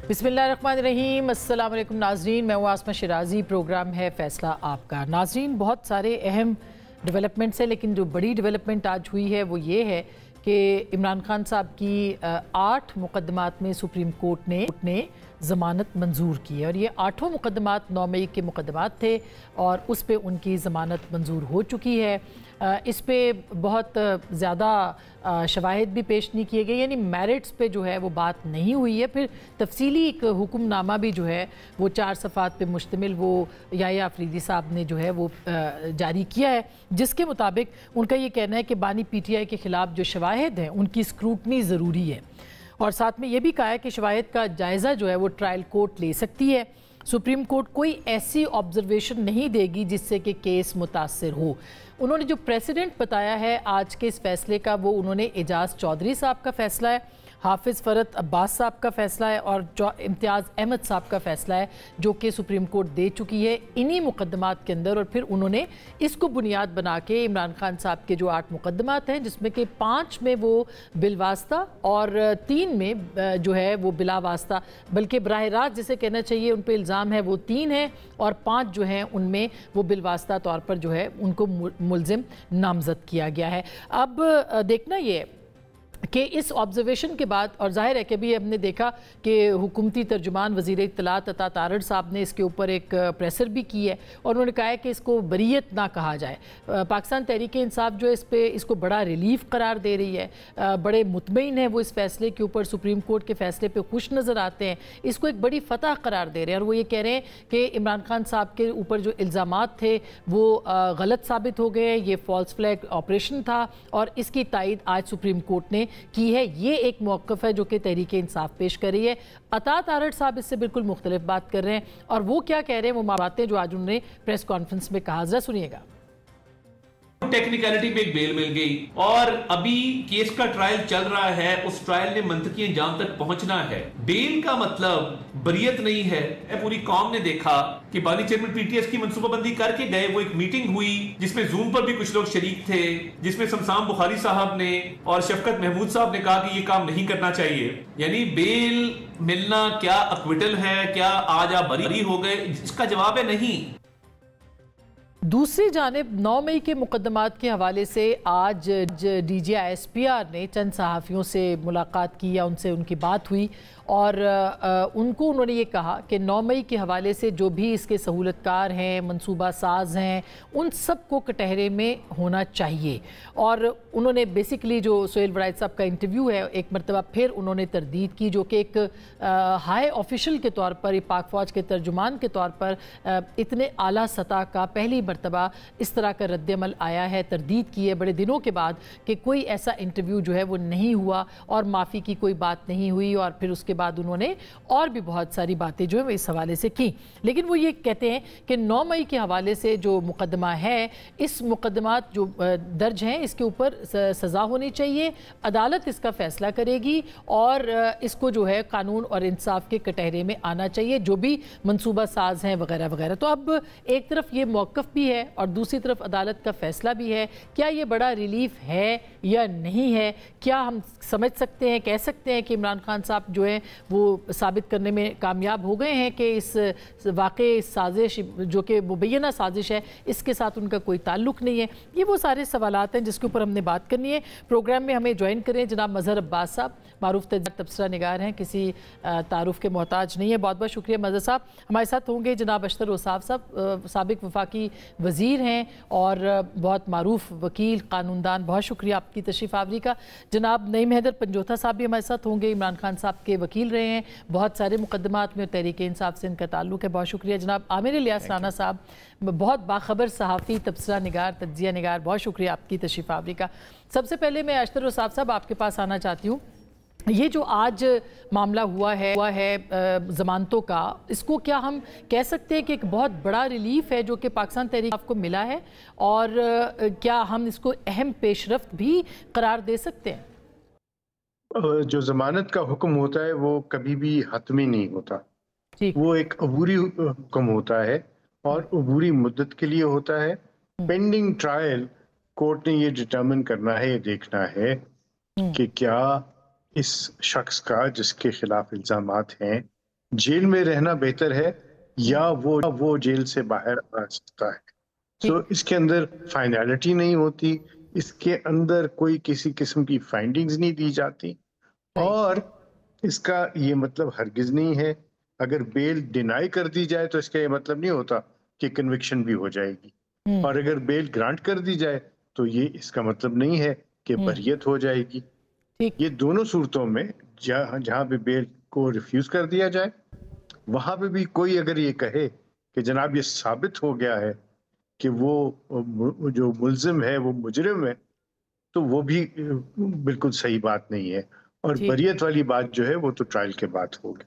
بسم اللہ الرحمن الرحیم۔ السلام علیکم ناظرین، میں ہوں آسمہ شیرازی، پروگرام ہے فیصلہ آپ کا۔ ناظرین، بہت سارے اہم ڈیولپمنٹس ہیں، لیکن جو بڑی ڈیولپمنٹ آج ہوئی ہے وہ یہ ہے کہ عمران خان صاحب کی 8 مقدمات میں سپریم کورٹ نے ضمانت منظور کی ہے، اور یہ 8 مقدمات 9 مئی کے مقدمات تھے اور اس پہ ان کی ضمانت منظور ہو چکی ہے۔ اس پہ بہت زیادہ شواہد بھی پیش نہیں کیے گئے، یعنی میرٹس پہ جو ہے وہ بات نہیں ہوئی ہے۔ پھر تفصیلی ایک حکم نامہ بھی جو ہے وہ 4 صفحات پہ مشتمل وہ یحییٰ آفریدی صاحب نے جو ہے وہ جاری کیا ہے، جس کے مطابق ان کا یہ کہنا ہے کہ بانی پی ٹی آئی کے خلاف جو شواہد ہیں ان کی اسکروٹنی ضروری ہے، اور ساتھ میں یہ بھی کہا ہے کہ شواہد کا جائزہ جو ہے وہ ٹرائل کورٹ لے سکتی ہے۔ سپریم کورٹ کوئی ایسی آبزرویشن نہیں دے گی جس سے کہ کیس متاثر ہو۔ انہوں نے جو پریسیڈنٹ بتایا ہے آج کے اس فیصلے کا، وہ انہوں نے اعجاز چودھری صاحب کا فیصلہ ہے، حافظ فرحت عباس صاحب کا فیصلہ ہے اور امتیاز احمد صاحب کا فیصلہ ہے، جو کہ سپریم کورٹ دے چکی ہے انہی مقدمات کے اندر۔ اور پھر انہوں نے اس کو بنیاد بنا کے عمران خان صاحب کے جو 8 مقدمات ہیں، جس میں کہ 5 میں وہ بالواسطہ اور 3 میں جو ہے وہ بلا واسطہ، بلکہ براہ راست جسے کہنا چاہیے ان پہ الزام ہے، وہ 3 ہیں، اور 5 جو ہیں ان میں وہ بالواسطہ طور پر جو ہے ان کو ملزم نامزد کیا گیا ہے۔ اب دیکھنا یہ کہ اس آبزرویشن کے بعد، اور ظاہر ہے کہ بھی ہم نے دیکھا کہ حکومتی ترجمان وزیر اطلاعات عطا تارڑ صاحب نے اس کے اوپر ایک پریسر بھی کی ہے، اور انہوں نے کہا ہے کہ اس کو بریت نہ کہا جائے۔ پاکستان تحریک انصاف جو اس کو بڑا ریلیف قرار دے رہی ہے، بڑے مطمئن ہیں وہ اس فیصلے کے اوپر، سپریم کورٹ کے فیصلے پہ خوش نظر آتے ہیں، اس کو ایک بڑی فتح قرار دے رہے ہیں، اور وہ یہ کہہ رہے ہیں کہ عمران خان صاحب کے اوپر جو الزامات تھے وہ غلط ثابت ہو گئے ہیں، یہ فالس فلیگ آپریشن تھا، اور اس کی تائید آج سپریم کورٹ نے کی ہے۔ یہ ایک موقف ہے جو کہ تحریک انصاف پیش کر رہی ہے۔ عطا تارڑ صاحب اس سے بالکل مختلف بات کر رہے ہیں، اور وہ کیا کہہ رہے ہیں، وہ باتیں جو آج انہوں نے پریس کانفرنس میں کہا، ذرا سنیے گا۔ ٹیکنیکلٹی پہ ایک بیل مل گئی، اور ابھی کیس کا ٹرائل چل رہا ہے، اس ٹرائل نے منطقی انجام تک پہنچنا ہے۔ بیل کا مطلب بریت نہیں ہے۔ پوری قوم نے دیکھا کہ بانی چیئرمین پی ٹی ایس کی منصوبہ بندی کر کے گئے، وہ ایک میٹنگ ہوئی جس میں زوم پر بھی کچھ لوگ شریک تھے، جس میں سمسام بخاری صاحب نے اور شفقت محمود صاحب نے کہا کہ یہ کام نہیں کرنا چاہیے۔ یعنی بیل ملنا کیا اکویٹل ہے، کیا آج آپ بری ہو گئے، اس کا جواب ہے نہیں۔ دوسری جانب 9 مئی کے مقدمات کے حوالے سے آج D G I S P R نے چند صحافیوں سے ملاقات کی، یا ان سے ان کی بات ہوئی، اور انہوں نے یہ کہا کہ 9 مئی کے حوالے سے جو بھی اس کے سہولت کار ہیں، منصوبہ ساز ہیں، ان سب کو کٹہرے میں ہونا چاہیے۔ اور انہوں نے بیسیکلی جو سہیل وڑائچ صاحب کا انٹرویو ہے، ایک مرتبہ پھر انہوں نے تردید کی، جو کہ ایک ہائی آفیشل کے طور پر، پاک فوج کے ترجمان کے طور پر اتنے اعلیٰ سطح کا پہلی مرتبہ اس طرح کا رد عمل آیا ہے، تردید کی ہے بڑے دنوں کے بعد کہ کوئی ایسا انٹرویو جو ہے وہ نہیں ہوا اور معافی کی کوئی بات نہیں ہوئی، اور پھر اس کے بعد انہوں نے اور بھی بہت ساری باتیں جو ہے اس حوالے سے کی۔ لیکن وہ یہ کہتے ہیں کہ 9 مئی کے حوالے سے جو مقدمہ ہے، اس مقدمات جو درج ہیں اس کے اوپر سزا ہونی چاہیے، عدالت اس کا فیصلہ کرے گی، اور اس کو جو ہے قانون اور انصاف کے کٹہرے میں آنا چاہیے، جو بھی منصوبہ ساز ہیں وغیرہ وغیرہ۔ تو اب ایک طرف یہ موقف بھی ہے اور دوسری طرف عدالت کا فیصلہ بھی ہے۔ کیا یہ بڑا ریلیف ہے یا نہیں ہے؟ کیا ہم سمجھ سکتے ہیں، کہہ سکتے ہیں کہ عمران خان صاحب جو ہیں وہ ثابت کرنے میں کامیاب ہو گئے ہیں کہ اس واقعی سازش جو کہ مبینہ سازش ہے، اس کے ساتھ ان کا کوئی تعلق نہیں ہے؟ یہ وہ سارے سوالات ہیں جس کے اوپر ہم نے بات کرنی ہے۔ پروگرام میں ہمیں جوائن کریں جناب مظہر عباس صاحب، معروف تبصرہ نگار ہیں، کسی تعارف کے محتاج نہیں ہے۔ بہت بہت شکریہ مظہر صاحب۔ ہمارے ساتھ ہوں گے جناب اشتر اوصاف صاحب، سابق وفاقی وزیر ہیں اور بہت معروف وکیل، قانوندان، بہت شکریہ آپ کی تشریف آوری کا۔ جناب نعیم حیدر پنجوتھا صاحب بھی ہمارے ساتھ ہوں گے، عمران خان صاحب کے وکیل رہے ہیں بہت سارے مقدمات میں، اور تحریک انصاف سے ان کا تعلق ہے، بہت شکریہ۔ جناب عامر الیاس رانا صاحب، بہت باخبر صحافی، تبصرہ نگار، تجزیہ نگار، بہت شکریہ آپ کی تشریف آوری کا۔ سب سے پہلے میں اشتر اوصاف صاحب آپ کے پاس آنا چاہتی ہوں۔ یہ جو آج معاملہ ہوا ہے ضمانتوں کا، اس کو کیا ہم کہہ سکتے ہیں کہ ایک بہت بڑا ریلیف ہے جو کہ پاکستان تحریک کو ملا ہے، اور کیا ہم اس کو اہم پیش رفت بھی قرار دے سکتے ہیں؟ جو ضمانت کا حکم ہوتا ہے وہ کبھی بھی حتمی نہیں ہوتا، وہ ایک عبوری حکم ہوتا ہے، اور عبوری مدت کے لیے ہوتا ہے۔ پینڈنگ ٹرائل کورٹ نے یہ ڈٹرمن کرنا ہے، یہ دیکھنا ہے کہ کیا اس شخص کا جس کے خلاف الزامات ہیں जेल में रहना बेहतर है या वो जेल से बाहर आ सकता है। तो इसके अंदर फाइनलिटी नहीं होती, इसके अंदर कोई किसी किस्म की फाइंडिंग्स नहीं दी जाती, और इसका ये मतलब हरगिज नहीं है अगर बेल डिनाई कर दी जाए तो इसका ये मतलब नहीं होता कि कन्विक्शन भी हो जाएगी, और अगर बेल ग्रांट कर दी जाए तो ये इसका मतलब नहीं है कि बरियत हो जाएगी। ये दोनों सूरतों में जहां पे बेल को रिफ्यूज कर दिया जाए, वहां पे भी कोई अगर ये कहे कि जनाब ये साबित हो गया है कि वो जो मुल्जिम है वो मुजरिम है, तो वो भी बिल्कुल सही बात नहीं है। और बरियत वाली बात जो है वो तो ट्रायल के बाद होगी।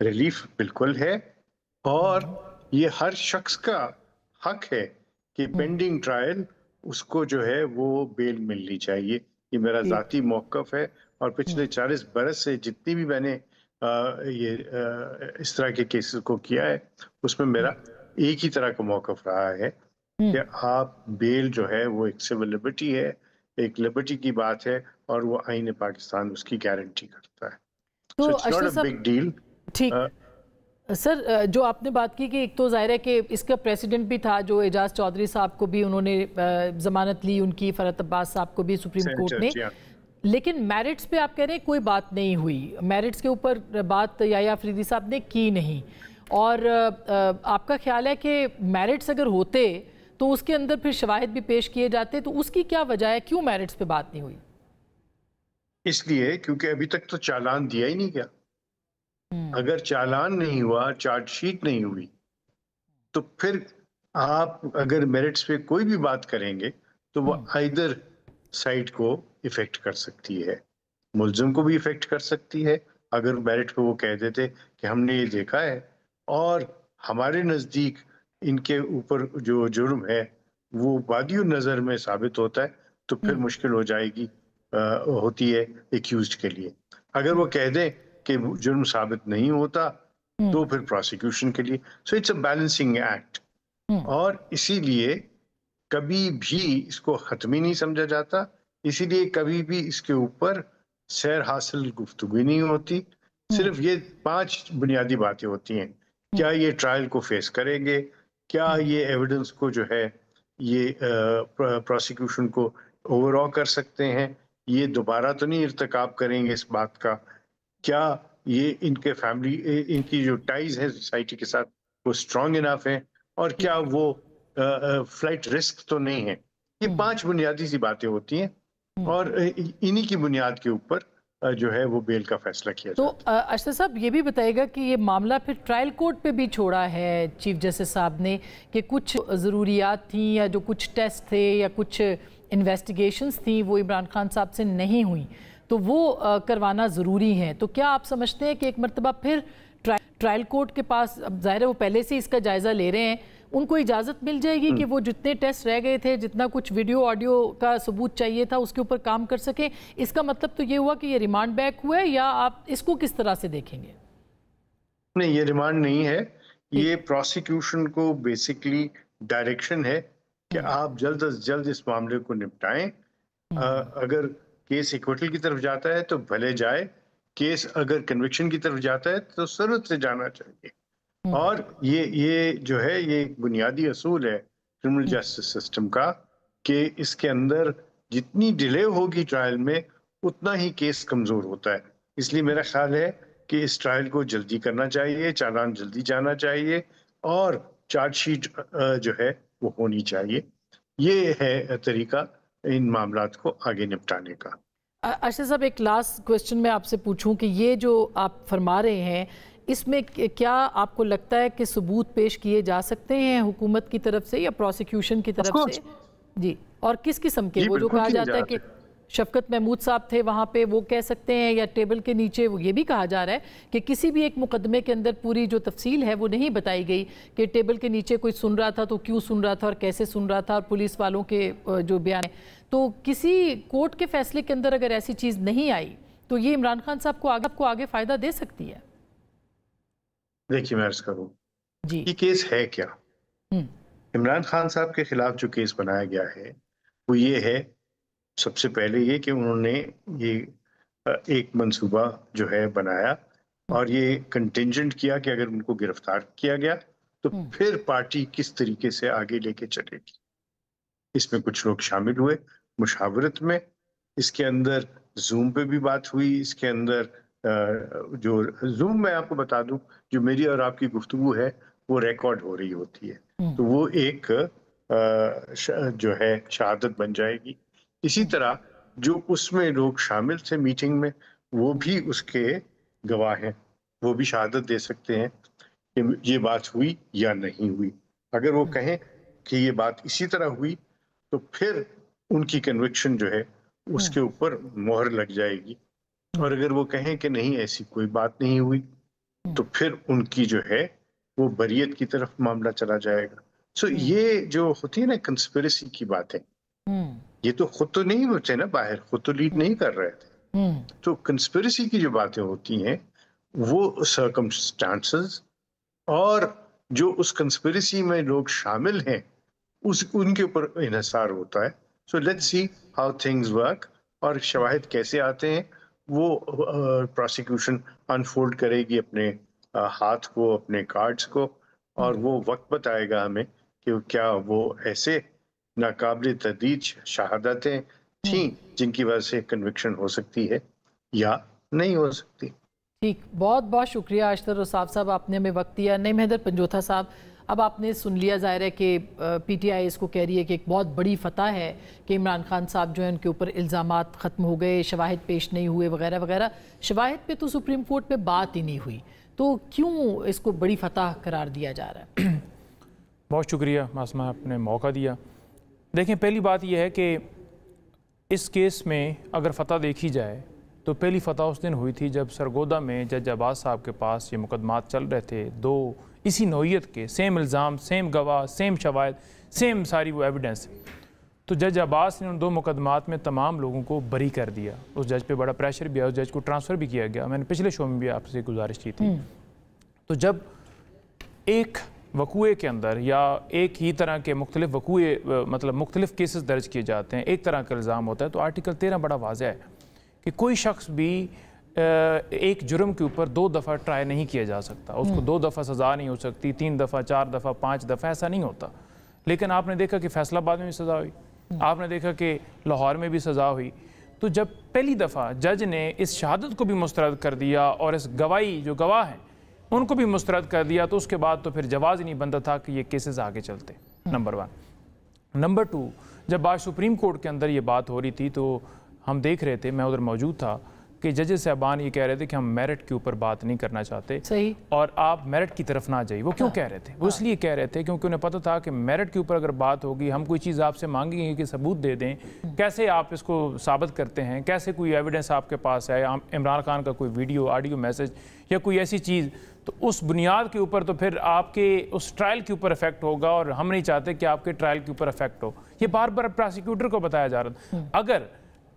रिलीफ बिल्कुल है, और ये हर शख्स का हक है कि पेंडिंग ट्रायल उसको जो है वो बेल मिलनी चाहिए। ये मेरा ज़ाती मौक़िफ़ है, और पिछले 40 बरस से जितनी भी मैंने इस तरह के केसेस को किया है, उसमें मेरा एक ही तरह का मौक़िफ़ रहा है कि आप बेल जो है वो एक सिविल लिबर्टी है, एक लिबर्टी की बात है, और वो आईन पाकिस्तान उसकी गारंटी करता है। तो it's not a big deal. ठीक सर, जो आपने बात की कि एक तो ज़ाहिर है कि इसका प्रेसिडेंट भी था जो एजाज चौधरी साहब को भी उन्होंने ज़मानत ली, उनकी फरहत अब्बास साहब को भी सुप्रीम कोर्ट ने, लेकिन मेरिट्स पे आप कह रहे हैं कोई बात नहीं हुई, मेरिट्स के ऊपर बात याया अफरीदी साहब ने की नहीं, और आपका ख्याल है कि मेरिट्स अगर होते तो उसके अंदर फिर शवाहिद भी पेश किए जाते, तो उसकी क्या वजह है, क्यों मेरिट्स पे बात नहीं हुई? इसलिए क्योंकि अभी तक तो चालान दिया ही नहीं गया। अगर चालान नहीं हुआ, चार्जशीट नहीं हुई, तो फिर आप अगर मेरिट्स पे कोई भी बात करेंगे तो वो आइदर साइड को इफेक्ट कर सकती है, मुल्जिम को भी इफेक्ट कर सकती है। अगर मेरिट पे वो कह देते कि हमने ये देखा है और हमारे नज़दीक इनके ऊपर जो जुर्म है वो वादी नज़र में साबित होता है, तो फिर मुश्किल हो जाएगी होती है एक्यूज्ड के लिए। अगर वो कह दें कि जुर्म साबित नहीं होता तो फिर प्रोसिक्यूशन के लिए। So it's a balancing act, और इसीलिए कभी भी इसको हतमी नहीं समझा जाता, इसीलिए कभी भी इसके ऊपर सैर हासिल गुफ्तगू नहीं होती। सिर्फ ये 5 बुनियादी बातें होती हैं। क्या ये ट्रायल को फेस करेंगे, क्या ये एविडेंस को जो है ये प्रोसिक्यूशन को ओवरऑल कर सकते हैं, ये दोबारा तो नहीं इर्तिकाब करेंगे इस बात का, क्या ये इनके फैमिली इनकी जो टाइज है सोसाइटी के साथ वो स्ट्रांग इनफ है, और क्या वो फ्लाइट रिस्क तो नहीं है। ये 5 बुनियादी सी बातें होती हैं, और इन्हीं की बुनियाद के ऊपर जो है वो बेल का फैसला किया तो जाता है। अशरफ साहब ये भी बताइएगा कि ये मामला फिर ट्रायल कोर्ट पे भी छोड़ा है चीफ जस्टिस साहब ने कि कुछ ज़रूरियात थी या जो कुछ टेस्ट थे या कुछ इन्वेस्टिगेशंस थी वो इमरान खान साहब से नहीं हुई, तो वो करवाना ज़रूरी है। तो क्या आप समझते हैं कि एक मरतबा फिर ट्रायल कोर्ट के पास, अब ज़ाहिर है वो पहले से इसका जायज़ा ले रहे हैं, उनको इजाज़त मिल जाएगी कि वो जितने टेस्ट रह गए थे, जितना कुछ वीडियो ऑडियो का सबूत चाहिए था उसके ऊपर काम कर सकें? इसका मतलब तो ये हुआ कि ये रिमांड बैक हुआ है, या आप इसको किस तरह से देखेंगे? नहीं, ये रिमांड नहीं है, ये प्रोसिक्यूशन को बेसिकली डायरेक्शन है कि आप जल्द से जल्द इस मामले को निपटाएं। अगर केस इक्विटल की तरफ जाता है तो भले जाए, केस अगर कन्विक्शन की तरफ जाता है तो जरूरत से जाना चाहिए। और ये जो है ये एक बुनियादी असूल है क्रिमिनल जस्टिस सिस्टम का कि इसके अंदर जितनी डिले होगी ट्रायल में उतना ही केस कमजोर होता है। इसलिए मेरा ख्याल है कि इस ट्रायल को जल्दी करना चाहिए, चालान जल्दी जाना चाहिए, और चार्जशीट जो है वो होनी चाहिए। ये है तरीका इन मामलात को आगे निपटाने का। अशरफ साहब, एक लास्ट क्वेश्चन मैं आपसे पूछूं कि ये जो आप फरमा रहे हैं इसमें क्या आपको लगता है कि सबूत पेश किए जा सकते हैं हुकूमत की तरफ से या प्रोसिक्यूशन की तरफ से? जी, और किस किस्म के? वो जो कहा जाता है कि शफकत महमूद साहब थे वहाँ पे, वो कह सकते हैं, या टेबल के नीचे वो ये भी कहा जा रहा है कि किसी भी एक मुकदमे के अंदर पूरी जो तफसील है वो नहीं बताई गई कि टेबल के नीचे कोई सुन रहा था तो क्यों सुन रहा था और कैसे सुन रहा था, और पुलिस वालों के जो बयान है। तो किसी कोर्ट के फैसले के अंदर अगर ऐसी चीज़ नहीं आई तो ये इमरान खान साहब को आगे फ़ायदा दे सकती है? देखिए मैं अर्ज करूं जी, ये केस है क्या। इमरान खान साहब के खिलाफ जो केस बनाया गया है वो ये है, सबसे पहले ये कि उन्होंने ये एक मंसूबा जो है बनाया اور یہ کنٹینجنٹ کیا کہ اگر ان کو گرفتار کیا گیا تو پھر پارٹی کس طریقے سے آگے لے کے چلے گی. اس میں کچھ لوگ شامل ہوئے مشاورت میں، اس کے اندر زوم پہ بھی بات ہوئی، اس کے اندر جو زوم میں آپ کو بتا دوں جو میری اور آپ کی گفتگو ہے وہ ریکارڈ ہو رہی ہوتی ہے، تو وہ ایک جو ہے شہادت بن جائے گی. اسی طرح جو اس میں لوگ شامل تھے میٹنگ میں وہ بھی اس کے گواہ ہیں، وہ بھی شہادت دے سکتے ہیں کہ یہ بات ہوئی یا نہیں ہوئی. اگر وہ کہیں کہ یہ بات اسی طرح ہوئی تو پھر ان کی کنوکشن جو ہے اس کے اوپر مہر لگ جائے گی، اور اگر وہ کہیں کہ نہیں ایسی کوئی بات نہیں ہوئی تو پھر ان کی جو ہے وہ بریت کی طرف معاملہ چلا جائے گا. سو یہ جو ہوتی ہے نا کنسپریسی کی باتیں، یہ تو خود تو نہیں ہوتے نا باہر، خود تو لیڈ نہیں کر رہے تھے. تو کنسپریسی کی جو باتیں ہوتی ہیں وہ سرکمسٹانسز اور جو اس کنسپریسی میں لوگ شامل ہیں ان کے اوپر انحصار ہوتا ہے. So let's see how things work, اور شواہد کیسے آتے ہیں وہ پروسیکیوشن انفولڈ کرے گی اپنے ہاتھ کو، اپنے کارڈز کو، اور وہ وقت بتائے گا ہمیں کہ کیا وہ ایسے ناقابل تردید شہادتیں تھیں جن کی وجہ سے کنوکشن ہو سکتی ہے یا نہیں ہو سکتی. ٹھیک، بہت بہت شکریہ اشتر رصاف صاحب، آپ نے ہمیں وقت دیا. نعیم حیدر پنجوتھا صاحب، اب آپ نے سن لیا، ظاہر ہے کہ پی ٹی آئی اس کو کہہ رہی ہے کہ ایک بہت بڑی فتح ہے کہ عمران خان صاحب جو ہیں ان کے اوپر الزامات ختم ہو گئے، شواہد پیش نہیں ہوئے وغیرہ وغیرہ. شواہد پہ تو سپریم کورٹ میں بات ہی نہیں ہوئی، تو کیوں اس کو بڑی فتح قرار دیا جا رہا ہے؟ بہت شکریہ معصومہ، آپ نے موقع دیا. دیکھیں، پہلی بات یہ ہے کہ اس کیس میں اگر فتح دیکھی جائے تو پہلی فتح اس دن ہوئی تھی جب سرگودا میں جج عباس صاحب کے پاس یہ مقدمات چل رہے تھے، دو اسی نوعیت کے، سیم الزام، سیم گواہ، سیم شواہد، سیم ساری وہ ایویڈنس. تو جج عباس نے ان دو مقدمات میں تمام لوگوں کو بری کر دیا. اس جج پہ بڑا پریشر بھی آیا، اس جج کو ٹرانسفر بھی کیا گیا. میں نے پچھلے شو میں بھی آپ سے گزارش کی تھی. تو جب ایک وقوعے کے اندر یا ایک ہی طرح کے مختلف وقوعے، مطلب مختلف کیسز درج کیے جاتے ہیں، ایک طرح کا الزام ہوتا ہے، تو آرٹیکل 13 بڑا واضح ہے کہ کوئی شخص بھی ایک جرم کے اوپر 2 دفعہ ٹرائی نہیں کیا جا سکتا. اس کو 2 دفعہ سزا نہیں ہو سکتی، 3 دفعہ، 4 دفعہ، 5 دفعہ، ایسا نہیں ہوتا. لیکن آپ نے دیکھا کہ فیصل آباد میں بھی سزا ہوئی، آپ نے دیکھا کہ لاہور میں بھی سزا ہوئی. تو جب پہلی دفعہ جج نے اس شہادت کو بھی مسترد کر دیا اور اس گواہی جو گواہ ہیں ان کو بھی مسترد کر دیا، تو اس کے بعد تو پھر جواز ہی نہیں بنتا تھا کہ یہ کیسز آگے چلتے. نمبر 1. نمبر 2، جب آج سپریم کورٹ کے اندر یہ بات ہو رہی تھی تو ہم دیکھ رہے تھے، میں ادھر موجود تھا، کہ ججز صاحبان یہ کہہ رہے تھے کہ ہم میرٹ کے اوپر بات نہیں کرنا چاہتے، اور آپ میرٹ کی طرف نہ جائیے. وہ کیوں کہہ رہے تھے؟ وہ اس لیے کہہ رہے تھے کیونکہ انہیں پتہ تھا کہ میرٹ کے اوپر اگر بات ہوگی، ہم کوئی چیز آپ سے مانگیں گے کہ ثبوت دے دیں، کیسے آپ اس کو ثابت کرتے ہیں، کیسے کوئی ایویڈنس آپ کے پاس ہے، عمران خان کا کوئی ویڈیو، آڈیو میسج یا کوئی ایسی چیز، تو اس بنیاد کے اوپر تو پھر آپ کے اس ٹرائل کے اوپر افیکٹ ہوگا، اور ہم نہیں چاہتے کہ آپ کے ٹرائل کے اوپر افیکٹ ہو. یہ بار بار پراسیکیوٹر کو بتایا جا رہا تھا. اگر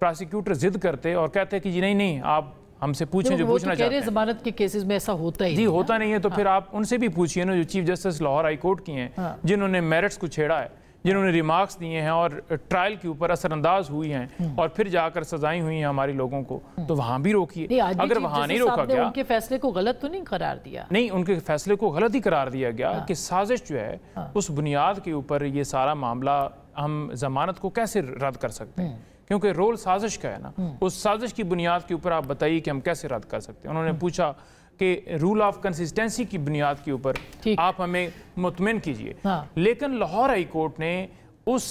پراسیکیوٹر ضد کرتے اور کہتے کہ جی نہیں آپ ہم سے پوچھیں جو پوچھنا چاہتے ہیں، ضمانت کے کیسز میں ایسا ہوتا ہی جی ہوتا نہیں ہے، تو پھر آپ ان سے بھی پوچھئے نا، جو chief justice Lahore high court کی ہیں، جنہوں نے میرٹس کو چھیڑا ہے، جنہوں نے ریمارکس دیے ہیں اور ٹرائل کے اوپر اثر انداز ہوئی ہیں اور پھر جا کر سزائیں ہوئی ہیں ہمارے لوگوں کو، تو وہاں بھی روکیے. اگر وہاں نہیں روکا گیا، ان کے فیصلے کو غلط تو نہیں قرار دیا؟ نہیں، ان کے فیصلے کو غلط ہی قرار دیا گیا کہ سازش جو ہے اس بنیاد کے اوپر یہ سارا معاملہ، ہم ضمانت کو کیسے رد کر سکتے ہیں، کیونکہ رول سازش کا ہے نا. اس سازش کی بنیاد کے اوپر آپ بتائیے کہ ہم کیسے رد کر سکتے ہیں. انہوں نے پوچھا کہ رول آف کنسسٹنسی کی بنیاد کے اوپر آپ ہمیں مطمئن کیجئے. لیکن لاہور ہائی کورٹ نے اس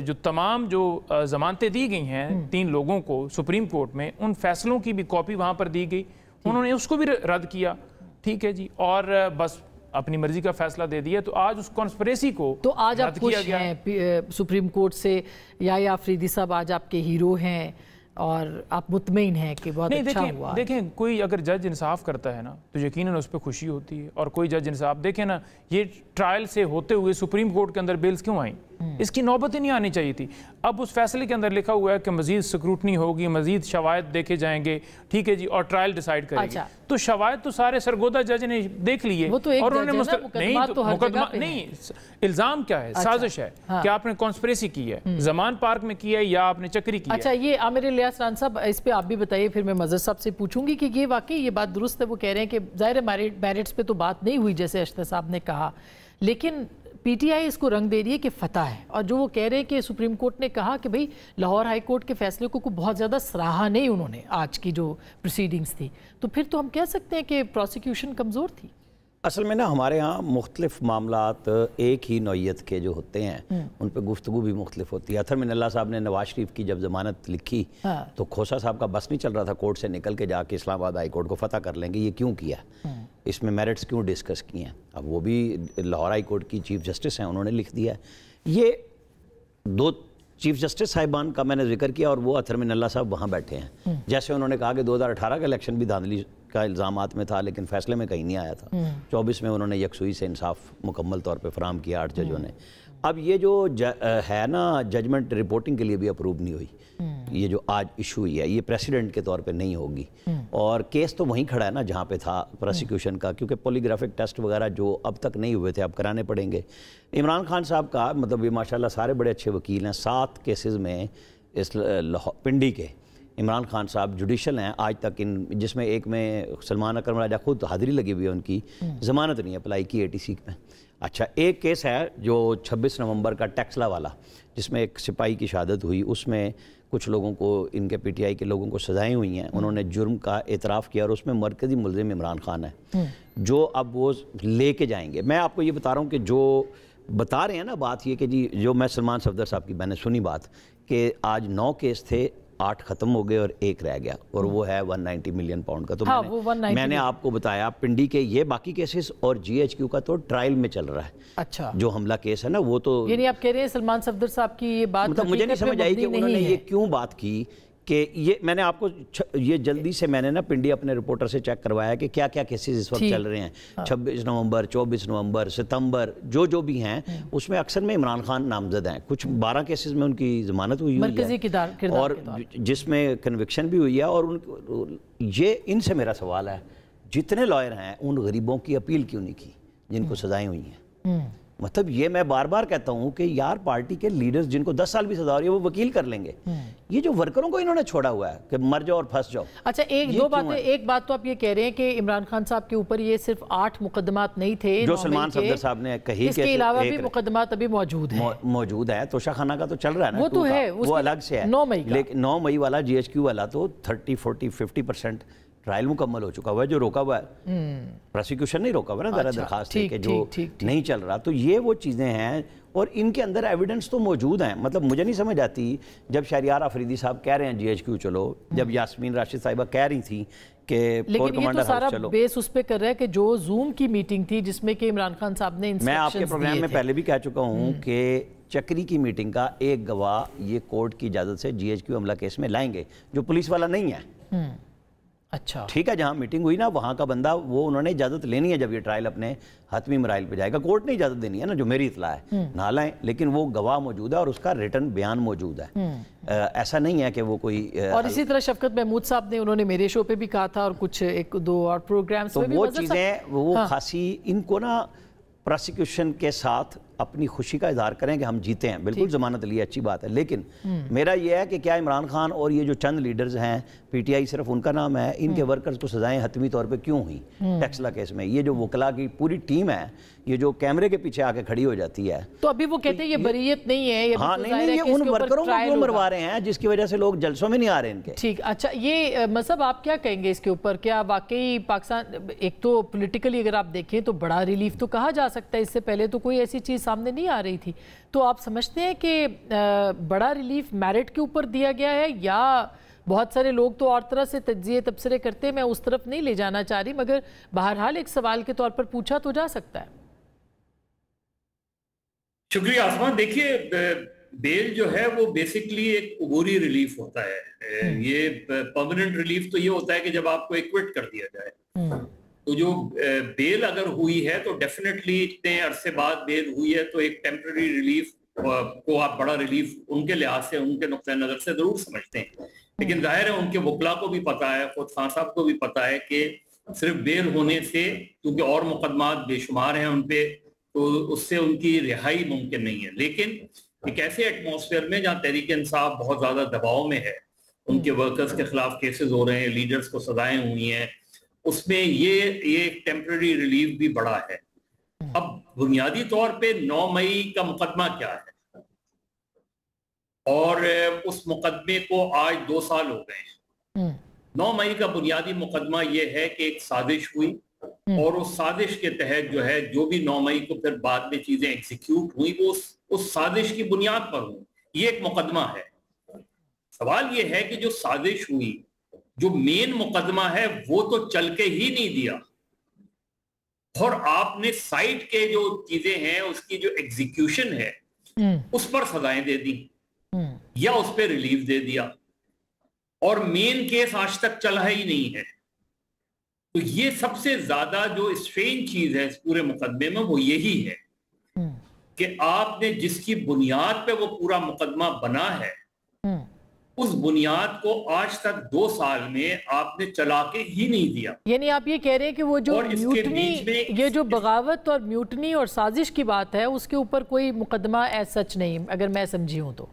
جو تمام جو ضمانتیں دی گئی ہیں 3 لوگوں کو سپریم کورٹ میں، ان فیصلوں کی بھی کاپی وہاں پر دی گئی، انہوں نے اس کو بھی رد کیا. ٹھیک ہے جی، اور بس اپنی مرضی کا فیصلہ دے دیا. تو آج اس کانسپریسی کو تو آج آپ خوش ہیں سپریم کورٹ سے؟ یا آفریدی صاحب آج آپ کے ہیرو ہیں اور آپ مطمئن ہیں کہ بہت اچھا ہوا؟ دیکھیں، کوئی اگر جج انصاف کرتا ہے نا تو یقیناً اس پہ خوشی ہوتی ہے. اور کوئی جج انصاف، دیکھیں نا، یہ ٹرائل سے ہوتے ہوئے سپریم کورٹ کے اندر بیلز کیوں آئیں؟ اس کی نوبت ہی نہیں آنی چاہیے تھی. اب اس فیصلے کے اندر لکھا ہوا ہے کہ مزید سکروٹنی ہوگی, مزید شواہد دیکھے جائیں گے, ٹھیک ہے جی, اور ٹرائل ڈیسائیڈ کرے گی. تو شواہد تو سارے سرگودا جج نے دیکھ لیے اور انہوں نے مقدمہ نہیں, الزام کیا ہے, سازش ہے کہ آپ نے کانسپریسی کی ہے, زمان پارک میں کی ہے یا آپ نے چکری کی ہے. اچھا, یہ عامر الیاس ران صاحب, اس پہ آپ بھی بتائیے, پھر میں مظہر صاحب سے پوچھوں گی کہ یہ واقعی یہ بات درست ہے. وہ کہہ رہے ہیں کہ ظاہر میرٹس پہ تو بات نہیں ہوئی جیسے اشتر صاحب نے کہا, لیکن پی ٹی آئی اس کو رنگ دے رہی ہے کہ فتح ہے. اور جو وہ کہہ رہے ہیں کہ سپریم کورٹ نے کہا کہ بھئی لاہور ہائی کورٹ کے فیصلے کو بہت زیادہ سراہا نہیں انہوں نے, آج کی جو پروسیڈنگز تھی, تو پھر تو ہم کہہ سکتے ہیں کہ پروسیکیوشن کمزور تھی. اصل میں نا ہمارے ہاں مختلف معاملات ایک ہی نوعیت کے جو ہوتے ہیں ان پہ گفتگو بھی مختلف ہوتی ہے. اطہر من اللہ صاحب نے نواز شریف کی جب ضمانت لکھی تو کھوسا صاحب کا بس نہیں چل رہا تھا کورٹ سے نکل کے جا کے اسلام آباد ہائی کورٹ کو فتح کر لیں گے. یہ کیوں کیا, اس میں میرٹس کیوں ڈسکس کیے ہیں؟ اب وہ بھی لاہور ہائی کورٹ کی چیف جسٹس ہیں, انہوں نے لکھ دیا ہے. یہ دو چیف جسٹس صاحبان کا میں نے ذکر کیا اور وہ اطہر من اللہ صاحب وہاں بیٹھے ہیں. جیسے انہوں نے کہا کہ 2018 کا الیکشن بھی دھاندلی کا الزامات میں تھا لیکن فیصلے میں کہیں نہیں آیا تھا. 24 میں انہوں نے یکسوئی سے انصاف مکمل طور پہ فراہم کیا 8 ججوں نے. اب یہ جو ہے نا ججمنٹ رپورٹنگ کے لیے بھی اپروو نہیں ہوئی, یہ جو آج ایشو ہوئی ہے یہ پریسیڈنٹ کے طور پہ نہیں ہوگی. اور کیس تو وہیں کھڑا ہے نا جہاں پہ تھا پروسیکیوشن کا, کیونکہ پولیگرافک ٹیسٹ وغیرہ جو اب تک نہیں ہوئے تھے اب کرانے پڑیں گے. عمران خان صاحب کا مطلب یہ ماشاءاللہ سارے بڑے اچھے وکیل ہیں. 7 کیسز میں اس پنڈی کے عمران خان صاحب جوڈیشل ہیں آج تک, جس میں ایک میں سلمان اکرم راجہ خود حاضری لگی ہوئی ہے, ان کی ضمانت نہیں اپلائی کی ATC میں. اچھا, ایک کیس ہے جو 26 نومبر کا ٹیکسلا والا جس میں ایک سپاہی کی شہادت ہوئی, اس میں کچھ لوگوں کو ان کے PTI کے لوگوں کو سزائیں ہوئی ہیں. انہوں نے جرم کا اعتراف کیا اور اس میں مرکزی ملزم عمران خان ہے جو اب وہ لے کے جائیں گے. میں آپ کو یہ بتا رہا ہوں کہ جو بتا رہے ہیں نا بات یہ کہ جی جو میں سلمان صفدر صاحب کی میں نے سنی بات کہ آج 9 کیس تھے, 8 ختم ہو گئے اور 1 رہ گیا اور وہ ہے 190 ملین پاؤنڈ کا. تو میں نے آپ کو بتایا پنڈی کے یہ باقی کیسز اور GHQ کا تو ٹرائل میں چل رہا ہے. اچھا, جو حملہ کیس ہے نا وہ تو یعنی آپ کہہ رہے ہیں سلمان صفدر صاحب کی یہ بات مطلب مجھے نہیں سمجھ آئی کہ انہوں نے یہ کیوں بات کی کہ یہ میں نے آپ کو یہ جلدی سے میں نے نا پنڈی اپنے رپورٹر سے چیک کروایا کہ کیا کیا کیسز اس وقت چل رہے ہیں. 26 نومبر 24 نومبر ستمبر جو بھی ہیں اس میں اکثر میں عمران خان نامزد ہیں. کچھ 12 کیسز میں ان کی ضمانت ہوئی ہے اور جس میں کنوکشن بھی ہوئی ہے. اور یہ ان سے میرا سوال ہے جتنے لائر ہیں ان غریبوں کی اپیل کیوں نہیں کی جن کو سزائیں ہوئی ہیں؟ مطلب یہ میں بار بار کہتا ہوں کہ یار پارٹی کے لیڈرز جن کو 10 سال بھی سزا ہو رہی ہے وہ وکیل کر لیں گے. یہ جو ورکروں کو انہوں نے چھوڑا ہوا ہے کہ مر جاؤ اور پھنس جاؤ. اچھا, ایک بات تو آپ یہ کہہ رہے ہیں کہ عمران خان صاحب کے اوپر یہ صرف 8 مقدمات نہیں تھے جو سلمان صفدر صاحب نے کہی, اس کے علاوہ بھی مقدمات ابھی موجود ہیں. توشہ خانہ کا تو چل رہا ہے نا, وہ تو ہے, وہ الگ سے ہے. 9 مئی کا, لیکن 9 مئی والا GHQ والا تو 30 40 50% ٹرائل مکمل ہو چکا ہوا ہے. جو روکا ہوا ہے پروسیکیوشن نہیں روکا ہوا نا, ذرا درخواست ہے کہ جو نہیں چل رہا. تو یہ وہ چیزیں ہیں اور ان کے اندر ایویڈنس تو موجود ہیں. مطلب مجھے نہیں سمجھ آتی جب شہریار آفریدی صاحب کہہ رہے ہیں GHQ چلو, جب یاسمین راشد صاحبہ کہہ رہی تھی کہ لیکن یہ تو سارا بیس اس پہ کر رہا ہے کہ جو زوم کی میٹنگ تھی جس میں کہ عمران خان صاحب نے میں آپ کے پروگرام میں پہلے بھی کہہ چکا ہوں کہ چکری کی میٹنگ کا ایک گواہ یہ کورٹ کی اجازت سے GHQ حملہ کیس میں لائیں گے جو پولیس والا نہیں ہے. اچھا, ٹھیک ہے, جہاں میٹنگ ہوئی نا وہاں کا بندہ وہ انہوں نے اجازت لینی ہے جب یہ ٹرائل اپنے حتمی مراحل پہ جائے گا. کورٹ نے اجازت دینی ہے نا, جو میری اطلاع ہے نہ لائیں, لیکن وہ گواہ موجود ہے اور اس کا ریٹن بیان موجود ہے. ایسا نہیں ہے کہ وہ کوئی اور اسی طرح شفقت محمود صاحب نے انہوں نے میرے شو پہ بھی کہا تھا اور کچھ 1-2 اور پروگرامز پہ بھی. تو وہ چیزیں وہ خاصی ان کو نا پروسیکیوشن کے ساتھ اپنی خوشی کا اظہار کریں کہ ہم جیتے ہیں, بالکل ضمانت لی اچھی بات ہے. لیکن میرا یہ ہے کہ کیا عمران خان اور یہ جو چند لیڈرز ہیں PTI صرف ان کا نام ہے, ان کے ورکرز کو سزائیں حتمی طور پہ کیوں ہوئی ٹیکسلا کیس میں؟ یہ جو وکلا کی پوری ٹیم ہے یہ جو کیمرے کے پیچھے آ کے کھڑی ہو جاتی ہے, تو ابھی وہ کہتے ہیں یہ بریت نہیں ہے. ہاں نہیں, یہ ان ورکروں کو کیوں مروا رہے ہیں جس کی وجہ سے لوگ جلسوں میں نہیں آ رہے ان کے. ٹھیک, اچھا, یہ مذہب آپ کیا کہیں گے اس کے اوپر؟ کیا واقعی پاکستان ایک تو پولیٹیکلی اگر آپ دیکھیں تو بڑا ریلیف تو کہا جا سکتا ہے, اس سے پہلے تو کوئی ایسی چیز سامنے نہیں آ رہی تھی, تو آپ سمجھتے ہیں کہ بڑا ریلیف میرٹ کے اوپر دیا گیا ہے یا بہت سارے لوگ تو اور طرح سے تجزیے تبصرے کرتے ہیں, میں اس طرف نہیں لے جانا چاہ رہی, مگر بہرحال ایک سوال کے طور پر پوچھا تو جا سکتا ہے. شکریہ آسمان. دیکھیے بیل جو ہے وہ بیسکلی ایک عبوری ریلیف ہوتا ہے. یہ پرماننٹ ریلیف تو یہ ہوتا ہے کہ جب آپ کو ایکوٹ کر دیا جائے. تو جو بیل اگر ہوئی ہے تو ڈیفینیٹلی اتنے عرصے بعد بیل ہوئی ہے تو ایک ٹیمپرری ریلیف को आप बड़ा रिलीफ उनके लिहाज से, उनके नुक्ते नज़र से ज़रूर समझते हैं, लेकिन जाहिर है उनके वकला को भी पता है, खुद खान साहब को भी पता है कि सिर्फ बेल होने से, क्योंकि और मुकदमात बेशुमार हैं उन पे, तो उससे उनकी रिहाई मुमकिन नहीं है। लेकिन एक ऐसे एटमॉस्फेयर में जहाँ तहरीक इंसाफ बहुत ज़्यादा दबाव में है, उनके वर्कर्स के खिलाफ केसेस हो रहे हैं, लीडर्स को सजाएं हुई हैं, उसमें ये टेम्पररी रिलीफ भी बड़ा है। अब बुनियादी तौर पे 9 मई का मुकदमा क्या है, और उस मुकदमे को आज 2 साल हो गए हैं। 9 मई का बुनियादी मुकदमा ये है कि एक साजिश हुई, और उस साजिश के तहत जो है, जो भी 9 मई को फिर बाद में चीजें एग्जीक्यूट हुई, वो उस साजिश की बुनियाद पर हुई। ये एक मुकदमा है। सवाल ये है कि जो साजिश हुई, जो मेन मुकदमा है, वो तो चल के ही नहीं दिया, और आपने साइड के जो चीजें हैं उसकी जो एग्जीक्यूशन है उस पर सजाएं दे दी या उस पर रिलीफ दे दिया, और मेन केस आज तक चला ही नहीं है। तो ये सबसे ज्यादा जो स्ट्रेंज चीज है इस पूरे मुकदमे में, वो यही है कि आपने जिसकी बुनियाद पे वो पूरा मुकदमा बना है, उस बुनियाद को आज तक 2 साल में आपने चला के ही नहीं दिया। यानी आप ये कह रहे हैं कि वो जो म्यूटनी, ये जो बगावत और म्यूटनी और साजिश की बात है, उसके ऊपर कोई मुकदमा एज सच नहीं, अगर मैं समझी हूं तो।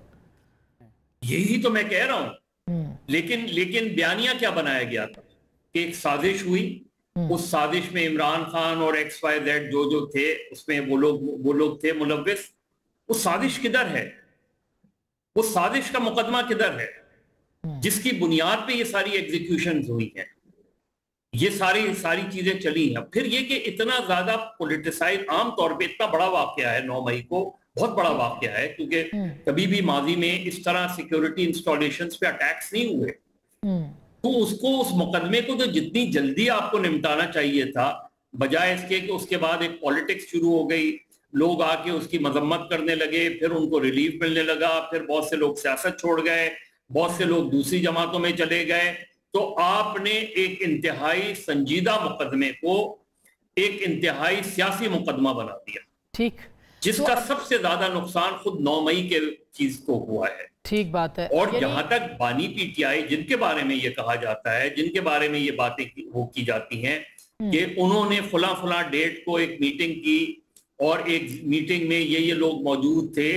यही तो मैं कह रहा हूं। लेकिन बयानिया क्या बनाया गया था कि एक साजिश हुई, उस साजिश में इमरान खान और XYZ जो थे, उसमें वो लोग थे मुलव्विस। उस साजिश किधर है? वो साजिश का मुकदमा किधर है जिसकी बुनियाद पे ये सारी एग्जीक्यूशन हुई हैं, ये सारी चीजें चली हैं? फिर ये कि इतना ज्यादा पॉलिटिसाइज, आम तौर पे इतना बड़ा वाकया है 9 मई को, बहुत बड़ा वाकया है, क्योंकि कभी भी माजी में इस तरह सिक्योरिटी इंस्टॉलेशंस पे अटैक्स नहीं हुए। तो उस मुकदमे को तो जितनी जल्दी आपको निपटाना चाहिए था, बजाय इसके कि उसके बाद एक पॉलिटिक्स शुरू हो गई, लोग आके उसकी मजम्मत करने लगे, फिर उनको रिलीफ मिलने लगा, फिर बहुत से लोग सियासत छोड़ गए, बहुत से लोग दूसरी जमातों में चले गए। तो आपने एक इंतहाई संजीदा मुकदमे को एक इंतहाई सियासी मुकदमा बना दिया, ठीक, जिसका सबसे ज्यादा नुकसान खुद 9 मई के चीज को हुआ है। ठीक बात है। और जहां तक बानी PTI, जिनके बारे में ये कहा जाता है, जिनके बारे में ये बातें की जाती हैं कि उन्होंने फला डेट को एक मीटिंग की, और एक मीटिंग में ये लोग मौजूद थे,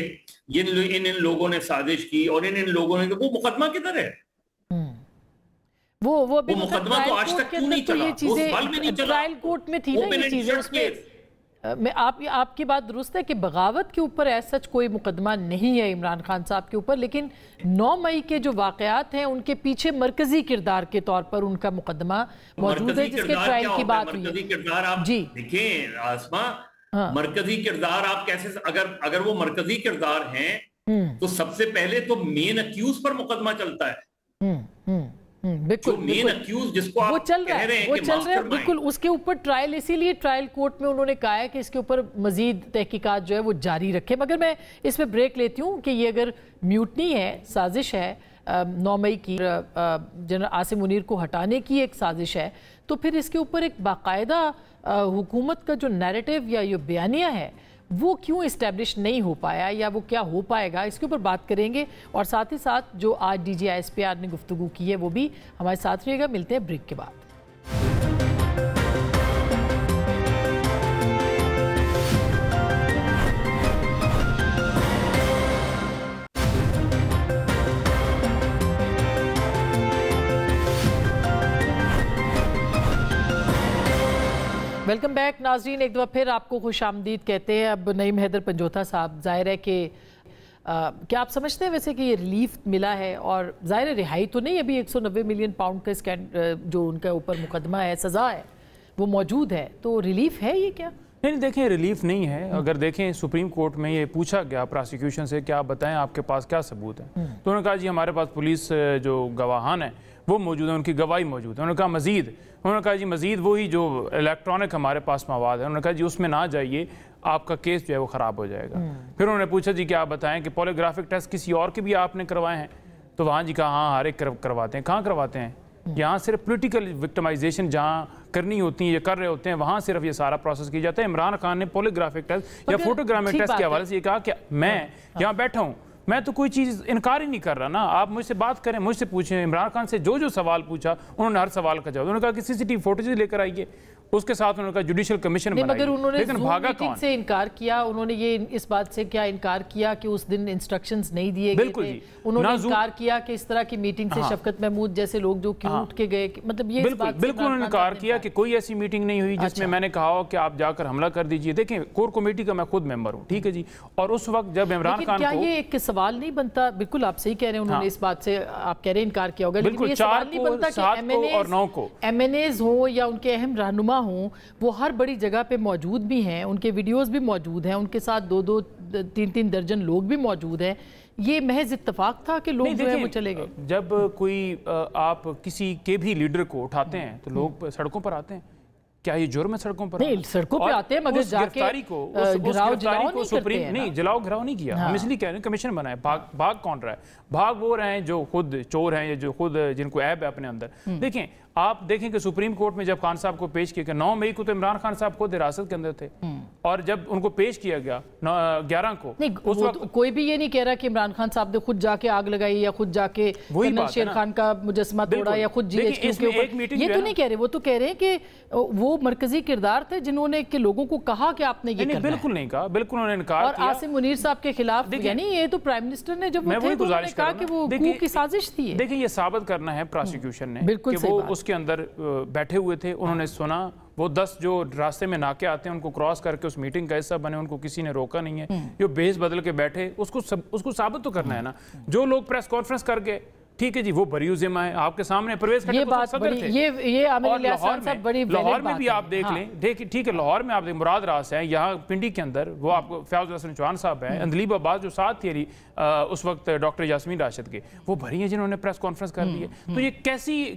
इन लोगों ने साजिश की, और इन लोगों ने, वो मुकदमा किधर है? वो मुकदमा तो आज तक क्यों नहीं चला? ट्रायल कोर्ट में थी ना ये चीजें, उसमें मैं आपकी बात दुरुस्त है कि बगावत के ऊपर ऐसा सच कोई मुकदमा नहीं है इमरान खान साहब के ऊपर, लेकिन 9 मई के जो वाकयात हैं उनके पीछे मरकजी किरदार के तौर पर उनका मुकदमा मौजूद है, जिसके ट्रायल की बात हुई है। मरकजी किरदार आप देखें आसमा, मरकजी किरदार आप कैसे, अगर वो मरकजी किरदार हैं तो सबसे पहले तो मेन अक्यूज पर मुकदमा चलता है। बिल्कुल, मेन अक्यूज जिसको आप कह रहे हैं, वो चल रहा है, बिल्कुल, उसके ऊपर ट्रायल, इसीलिए ट्रायल कोर्ट में उन्होंने कहा है कि इसके ऊपर मजीद तहकीकात जो है वो जारी रखे। मगर मैं इसमें ब्रेक लेती हूँ कि ये अगर म्यूटनी है, साजिश है, 9 मई की जनरल आसिम मुनीर को हटाने की एक साजिश है, तो फिर इसके ऊपर एक बाकायदा हुकूमत का जो नैरेटिव या ये बयानिया है वो क्यों इस्टेब्लिश नहीं हो पाया, या वो क्या हो पाएगा, इसके ऊपर बात करेंगे। और साथ ही साथ जो आज DG ISPR ने गुफ्तगू की है वो भी हमारे साथ रहिएगा। मिलते हैं ब्रेक के बाद। वेलकम बैक नाजरीन, एक दफ़ा फिर आपको खुश आमदीद कहते हैं। अब नईम हैदर पंजोथा साहब, ज़ाहिर है कि क्या आप समझते हैं वैसे कि ये रिलीफ मिला है, और ज़ाहिर रिहाई तो नहीं, अभी 190 मिलियन पाउंड का जो उनके ऊपर मुकदमा है, सज़ा है, वो मौजूद है, तो रिलीफ है ये क्या? नहीं, देखें, रिलीफ नहीं है। अगर देखें सुप्रीम कोर्ट में ये पूछा गया प्रोसिक्यूशन से कि आप बताएं आपके पास क्या सबूत है, तो उन्होंने कहा जी हमारे पास पुलिस जो गवाहान है वो मौजूद है, उनकी गवाही मौजूद है। उन्होंने कहा मज़ीद, उन्होंने कहा जी मज़ीद वही जो इलेक्ट्रॉनिक हमारे पास मवाद है, उन्होंने कहा जी उसमें ना जाइए, आपका केस जो है वो ख़राब हो जाएगा। फिर उन्होंने पूछा जी कि आप बताएं कि पॉलीग्राफिक टेस्ट किसी और के भी आपने करवाए हैं, तो वहाँ जी कहा हाँ हर एक करवाते हैं। कहाँ करवाते हैं? यहाँ सिर्फ पॉलिटिकल विक्टिमाइजेशन जहाँ करनी होती है, ये कर रहे होते हैं, वहाँ सिर्फ ये सारा प्रोसेस किया जाता है। इमरान खान ने पॉलीग्राफिक टेस्ट या फोटोग्राफिक टेस्ट के हवाले से ये कहा कि मैं यहाँ बैठा हूँ, मैं तो कोई चीज़ इनकार ही नहीं कर रहा ना, आप मुझसे बात करें, मुझसे पूछें। इमरान खान से जो सवाल पूछा उन्होंने हर सवाल का जवाब, उन्होंने कहा कि CCTV फुटेज लेकर आइए, उसके साथ उन्होंने कहा जुडिशियल कमिशन बनाइए। मगर उन्होंने लेकिन भागा कौन से इनकार किया, उन्होंने ये इस बात से क्या इनकार किया कि उस दिन इंस्ट्रक्शंस नहीं दिए गए थे, उन्होंने इनकार किया कि इस तरह की मीटिंग से शफकत महमूद जैसे लोग जो क्यों उठ के गए, मतलब ये बिल्कुल उन्होंने इनकार किया कि कोई ऐसी मीटिंग नहीं हुई जिसमें मैंने कहा हो कि आप जाकर हमला कर दीजिए। देखें, कोर कमेटी का मैं खुद मेंबर हूँ, ठीक है जी, और उस वक्त जब इमरान खान क्या ये एक सवाल नहीं बनता, बिल्कुल आप सही कह रहे हैं, उन्होंने इस बात से आप कह रहे हैं इनकार किया होगा, लेकिन ये सवाल नहीं बनता कि MNAs हो या उनके अहम रहनुमा हो, वो हर बड़ी जगह पे मौजूद भी हैं, उनके वीडियोस भी मौजूद हैं, उनके साथ 2-2, 3-3 दर्जन लोग भी मौजूद हैं। ये महज इत्तेफाक था कि लोग जो है वो चले गए? जब कोई आप किसी के भी लीडर को उठाते हैं तो लोग सड़कों पर आते हैं, क्या ये जुर्म है सड़कों पर? नहीं, सड़कों पे आते हैं, मगर जाके जलाओ घिराव नहीं किया। हम इसलिए कह रहे हैं कमीशन बनाए। भाग कौन रहा है? भाग वो रहे हैं जो खुद चोर हैं या जो खुद जिनको ऐब है अपने अंदर। देखें, आप देखें कि सुप्रीम कोर्ट में जब खान साहब को पेश किया गया, 9 मई को तो इमरान खान साहब खुद हिरासत के अंदर थे, और जब उनको पेश किया गया 11 को, उस वक्त कोई भी ये नहीं कह रहा कि इमरान खान साहब ने खुद जाके आग लगाई या खुद जाके शेर खान का मुजस्समा तोड़ा या खुद GHQ के ऊपर, ये तो नहीं कह रहे। वो तो कह रहे हैं कि वो मरकजी किरदार थे जिन्होंने के लोगों को कहा कि आपने ये करना है। बिल्कुल नहीं कहा, बिल्कुल उन्होंने इनकार किया। और आसिम मुनीर साहब के खिलाफ, यानी ये तो प्राइम मिनिस्टर ने जब वो थे तो उन्होंने कहा कि वो कू की साजिश थी। देखिए, ये साबित करना है प्रोसिक्यूशन ने कि वो उसके अंदर बैठे हुए थे, उन्होंने सुना, वो 10 जो रास्ते में नाके आते हैं उनको क्रॉस करके उस मीटिंग का हिस्सा बने, उनको किसी ने रोका नहीं है, जो भेस बदल के बैठे, उसको साबित तो करना है ना। जो लोग प्रेस कॉन्फ्रेंस कर गए, ठीक है जी, वो बरी जिम्मा है आपके सामने। परवेज ये बात बड़ी, ये लाहौर में भी आप देख लें, ठीक है, लाहौर में आप देख, मुराद रास है, यहाँ पिंडी के अंदर वो आपको फयाज हसन चौहान साहब हैं, अंदलीब अब्बास जो साथ थे उस वक्त डॉक्टर यास्मीन राशिद के, वो भरी हैं जिन्होंने प्रेस कॉन्फ्रेंस कर दी है। तो ये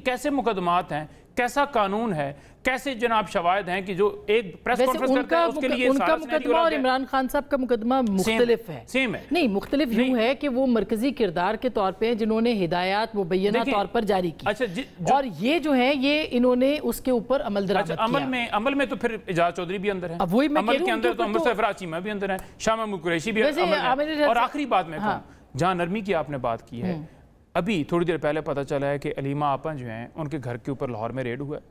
कैसे मुकदमात हैं, कैसा कानून है, कैसे जनाब शवाहिद हैं कि जो एक प्रेस कॉन्फ्रेंस करता है उसके लिए उनका मुकदमा और इमरान खान साहब का मुकदमा मुख्तलिफ है। सेम है नहीं, मुख्तलिफ यूं है कि वो मरकजी किरदार के तौर पे जिन्होंने हिदायत मुबैना तौर पर जारी की। अच्छा, और ये जो है ये इन्होंने उसके ऊपर अमल दरामद किया। अमल में तो फिर एजाज चौधरी भी अंदर है, वही अमल के अंदर तो अमर सरफराज चीमा भी अंदर है, शाह महमूद कुरैशी भी अंदर है। और आखिरी बात में जहाँ नरमी की आपने बात की है, अभी थोड़ी देर पहले पता चला है कि अलीमा आपा जो हैं उनके घर के ऊपर लाहौर में रेड हुआ है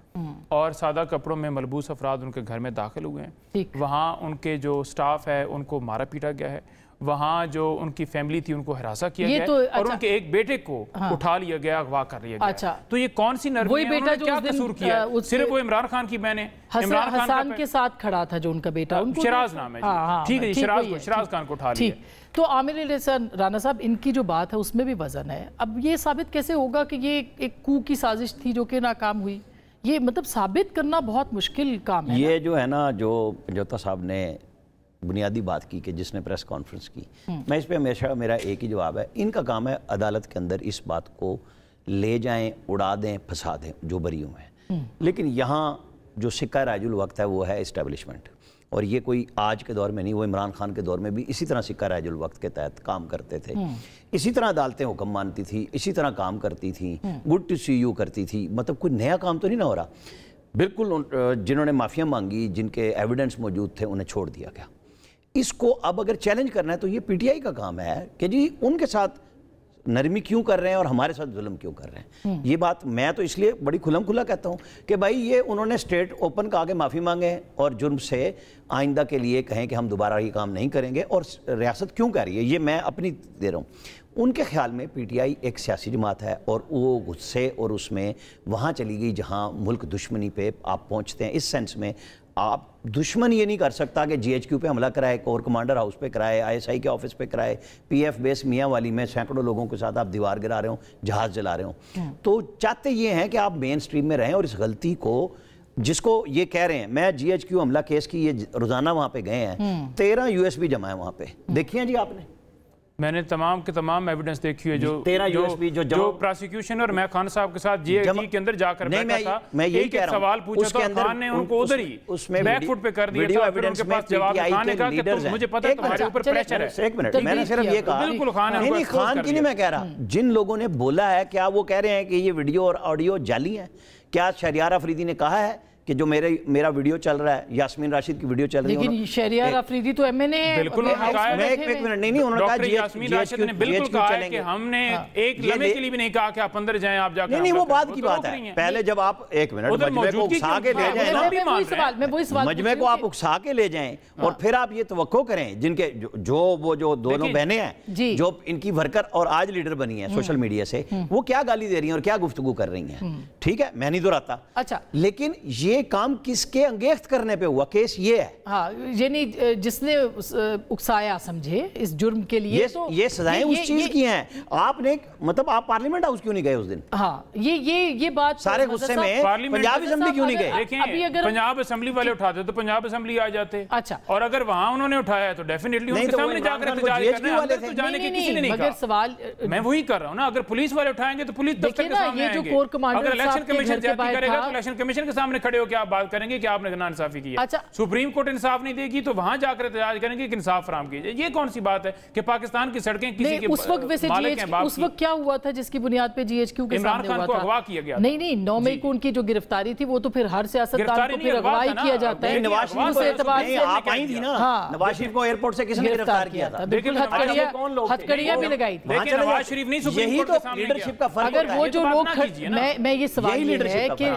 और सादा कपड़ों में मलबूस अफराद उनके घर में दाखिल हुए हैं। वहाँ उनके जो स्टाफ है उनको मारा पीटा गया है, वहाँ जो उनकी फैमिली थी उनको हिरासा किया गया तो, और उनके एक बेटे को उठा लिया गया, अगवा कर लिया गया। तो ये कौन सी नरमी है? उन्होंने क्या कसूर किया? सिर्फ वो इमरान खान की बहन है, इमरान खान के साथ खड़ा था जो उनका बेटा, शिराज नाम है, ठीक है, शिराज खान को उठा लिया। तो आमिर राना साहब, इनकी जो बात है उसमें भी वजन है। अब ये साबित कैसे होगा कि ये एक कू की साजिश थी जो कि नाकाम हुई? ये मतलब साबित करना बहुत मुश्किल काम है। ये जो है ना, जो जोता साहब ने बुनियादी बात की कि जिसने प्रेस कॉन्फ्रेंस की, मैं इस पे हमेशा मेरा एक ही जवाब है, इनका काम है अदालत के अंदर इस बात को ले जाएं, उड़ा दें, फंसा दें जो बरी हुए हैं। लेकिन यहाँ जो सिक्का राजुल वक्त है वो है इस्टेब्लिशमेंट, और ये कोई आज के दौर में नहीं, वो इमरान खान के दौर में भी इसी तरह सिक्का राजुल वक्त के तहत काम करते थे, इसी तरह अदालतें हुक्म मानती थी, इसी तरह काम करती थी, गुड टू सी यू करती थी। मतलब कोई नया काम तो नहीं ना हो रहा। बिल्कुल जिन्होंने माफिया मांगी, जिनके एविडेंस मौजूद थे, उन्हें छोड़ दिया गया। इसको अब अगर चैलेंज करना है तो ये PTI का काम है कि जी उनके साथ नरमी क्यों कर रहे हैं और हमारे साथ जुल्म क्यों कर रहे हैं। ये बात मैं तो इसलिए बड़ी खुलम खुला कहता हूँ कि भाई ये उन्होंने स्टेट ओपन का आगे माफ़ी मांगे और जुर्म से आइंदा के लिए कहें कि हम दोबारा ये काम नहीं करेंगे, और रियासत क्यों कह रही है ये मैं अपनी दे रहा हूँ। उनके ख्याल में PTI एक सियासी जमात है और वो गुस्से और उसमें वहाँ चली गई जहाँ मुल्क दुश्मनी पे आप पहुँचते हैं। इस सेंस में आप दुश्मन ये नहीं कर सकता कि GHQ पे हमला कराए, कोर कमांडर हाउस पे कराए, ISI के ऑफिस पे कराए, PF बेस मियाँ वाली में सैकड़ों लोगों के साथ आप दीवार गिरा रहे हो, जहाज़ जला रहे हो। तो चाहते ये हैं कि आप मेन स्ट्रीम में रहें, और इस गलती को जिसको ये कह रहे हैं, मैं GHQ हमला केस की ये रोज़ाना वहाँ पे गए हैं, 13 USB जमा है वहाँ पे, देखिए जी आपने میں نے تمام کے تمام ایویڈنس دیکھی ہے جو پراسیکیوشن اور میں خان صاحب کے ساتھ جی اے ٹی کے اندر جا کر بیٹھا تھا، میں یہی ایک سوال پوچھا تھا، خان نے ان کو ادھر ہی بیک فٹ پہ کر دیا تھا، پھر ان کے پاس جواب خان نے کہا کہ مجھے پتا ہے تمہارے اوپر پریشر ہے. ایک منٹ، میں نے صرف یہ کہا بالکل خان ہے، نہیں خان کی نہیں میں کہہ رہا، جن لوگوں نے بولا ہے کیا وہ کہہ رہے ہیں کہ یہ ویڈیو اور آڈیو جعلی ہیں؟ کیا شہریار افریدی نے کہا ہے کہ جو میرا ویڈیو چل رہا ہے، یاسمین راشد کی ویڈیو چل رہی ہے، لیکن شہریار افریدی تو ایم این اے ہے. بالکل ایک منٹ، نہیں انہوں نے کہا ڈاکٹر یاسمین راشد نے بالکل کہا ہے کہ ہم نے ایک لمحے کے لیے بھی نہیں کہا کہ آپ اندر جائیں، آپ جا کر نہیں وہ بات کی بات ہے. پہلے جب آپ ایک منٹ مجمع کو اکسا کے لے جائیں نا، مجمع کو آپ اکسا کے لے جائیں اور پھر آپ یہ توقع کریں جن کے جو دونوں بہنیں ہیں جو ان کی ورکر اور آج لیڈر بنی ہیں سوشل میڈیا سے، وہ کیا گالی دے رہی ہیں اور کیا گفتگو کر رہی ہیں، ٹھیک ہے میں نہیں دہراتا. اچھا لیکن یہ کام کس کے انگیخت کرنے پہ ہوا؟ کیس یہ ہے، ہاں یعنی جس نے اکسایا سمجھے اس جرم کے لیے، یہ سزائیں اس چیز کی ہیں. آپ نے مطلب آپ پارلیمنٹ ہاؤس کیوں نہیں گئے اس دن؟ ہاں یہ بات سارے غصے میں پنجاب اسمبلی کیوں نہیں گئے؟ دیکھیں پنجاب اسمبلی والے اٹھاتے تو پنجاب اسمبلی آ جاتے. اچھا، اور اگر وہاں انہوں نے اٹھایا ہے تو ڈیفینیٹلی ان کے سامنے جا کر احتجاج کرنا ہے. اندر تو جانے کے کسی نے نہیں کہا. سوال میں وہی کر رہا ہوں نا، اگر پولیس والے اٹھائیں گے تو پولیس دفتر کے سامنے آئیں گے. اگر الیکشن کمیشن زیادتی کرے گا تو الیکشن کمیشن کے سامنے کھڑے ہو کے آپ بات کریں گے کہ آپ نے ناانصافی کی ہے. سپریم کورٹ انصاف نہیں دے گی تو وہاں جا کر احتجاج کریں گے کہ انصاف فراہم کیجئے. یہ کون سی بات ہے کہ پاکستان کی سڑکیں کسی کے مالک ہیں باپ کی؟ اس وقت کیا ہوا تھا جس کی بنیاد پہ جی ایچ کیو کے سامنے ہوا تھا؟ عمران خان کو اغوا کیا گیا. نہیں 9 مئی کو ان کی جو گرفتاری تھی وہ تو پھر ہر سیاستدان کو پھر اغوائی کیا جاتا ہے. نواز شریف سے اعتبار سے آپ آئی تھی نا، نواز شریف کو ایئرپورٹ سے کس نے گرفتار کیا تھا؟ بالکل ہتکڑیاں بھی لگائی تھی. نواز شریف نہیں سپریم کورٹ کے سامنے گیا. لیڈرشپ کا فرق اگر وہ جو لوگ، میں یہ سوال یہ ہے کہ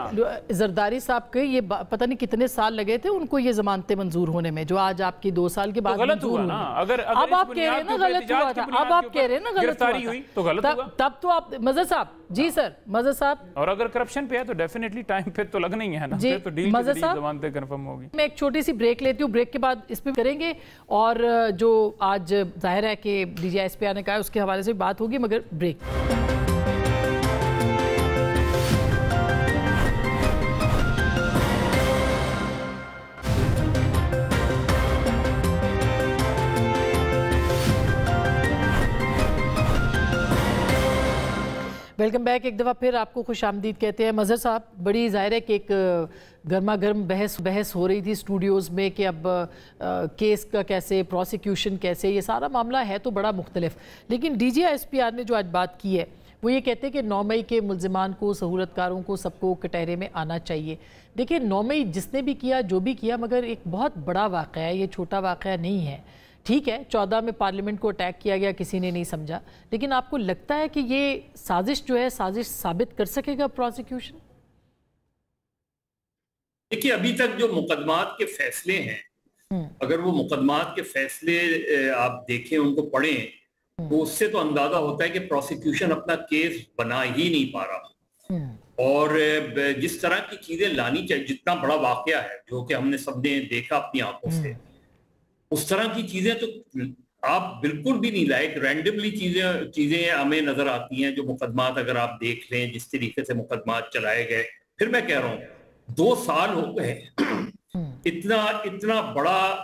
زرداری صاحب کے یہ پتہ نہیں کتنے سال لگے تھے ان کو یہ ضمانتیں منظور ہونے میں، جو آج آپ کی 2 سال کے بعد منظور ہوئی. اب آپ کہہ رہے ہیں نا غلط ہوا تھا، اب آپ کہہ رہے ہیں نا غلط ہوا تھا، تب تو آپ مظہر صاحب جی سر مظہر صاحب، اور اگر کرپشن پہ ہے تو ڈیفینیٹلی ٹائم پہ تو لگنا ہی ہے نا، پھر تو ڈیل کے ذریعے ضمانتیں کنفرم ہوگی. میں ایک چھوٹی سی بریک لیتی ہوں، بریک کے بعد اس پہ کریں گے اور جو آج ظاہر ہے کہ D G S P R نے کہا ہے اس کے حوالے سے بات ہوگی، مگر بریک. Welcome back. ایک دفعہ پھر آپ کو خوش آمدید کہتے ہیں. مظہر صاحب، بڑی ظاہر ہے کہ ایک گرما گرم بحث ہو رہی تھی اسٹوڈیوز میں کہ اب کیس کا کیسے، پروسیکیوشن کیسے، یہ سارا معاملہ ہے تو بڑا مختلف. لیکن D G S P R نے جو آج بات کی ہے وہ یہ کہتے ہیں کہ 9 مئی کے ملزمان کو، سہولت کاروں کو، سب کو کٹہرے میں آنا چاہیے. دیکھیں 9 مئی جس نے بھی کیا، جو بھی کیا، مگر ایک بہت بڑا واقعہ ہے، یہ چھوٹا واقعہ نہیں ہے. ٹھیک ہے 14 میں پارلیمنٹ کو اٹیک کیا گیا، کسی نے نہیں سمجھا، لیکن آپ کو لگتا ہے کہ یہ سازش جو ہے سازش ثابت کر سکے گا پروسیکیوشن؟ دیکھیے ابھی تک جو مقدمات کے فیصلے ہیں، اگر وہ مقدمات کے فیصلے آپ دیکھیں، ان کو پڑھیں، تو اس سے تو اندازہ ہوتا ہے کہ پروسیکیوشن اپنا کیس بنا ہی نہیں پا رہا. اور جس طرح کی چیزیں لانی چاہیے، جتنا بڑا واقعہ ہے جو کہ ہم نے سب نے دیکھا اپنی آنکھوں سے، اس طرح کی چیزیں تو آپ بالکل بھی نہیں لائے. رینڈملی چیزیں ہمیں نظر آتی ہیں. جو مقدمات اگر آپ دیکھ لیں، جس طریقے سے مقدمات چلائے گئے، پھر میں کہہ رہا ہوں 2 سال ہو گئے. اتنا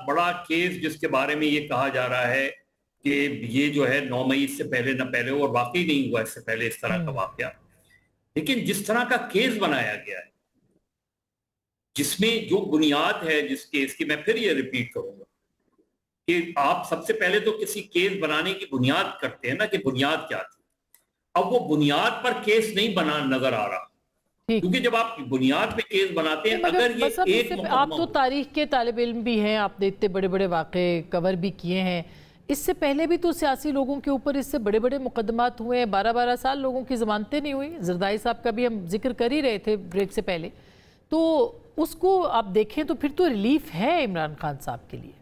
بڑا کیس جس کے بارے میں یہ کہا جا رہا ہے کہ یہ جو ہے 9 مئی سے پہلے نہ پہلے، اور واقعی نہیں ہوا اس سے پہلے اس طرح کا واقعہ. لیکن جس طرح کا کیس بنایا گیا ہے، جس میں جو بنیاد ہے جس کیس کی، میں پھر یہ ریپیٹ کروں گا کہ آپ سب سے پہلے تو کسی کیس بنانے کی بنیاد کرتے ہیں نا، کہ بنیاد کیا تھی. اب وہ بنیاد پر کیس نہیں بنا نظر آ رہا، کیونکہ جب آپ بنیاد پہ کیس بناتے ہیں، اگر یہ ایک آپ تو تاریخ کے طالب علم بھی ہیں، آپ نے اتنے بڑے بڑے واقعے کور بھی کیے ہیں. اس سے پہلے بھی تو سیاسی لوگوں کے اوپر اس سے بڑے بڑے مقدمات ہوئے ہیں. 12 سال لوگوں کی ضمانتیں نہیں ہوئی. زرداری صاحب کا بھی ہم ذکر کر ہی رہے تھے بریک سے پہلے. تو اس کو آپ دیکھیں تو پھر تو ریلیف ہے عمران خان صاحب کے لیے.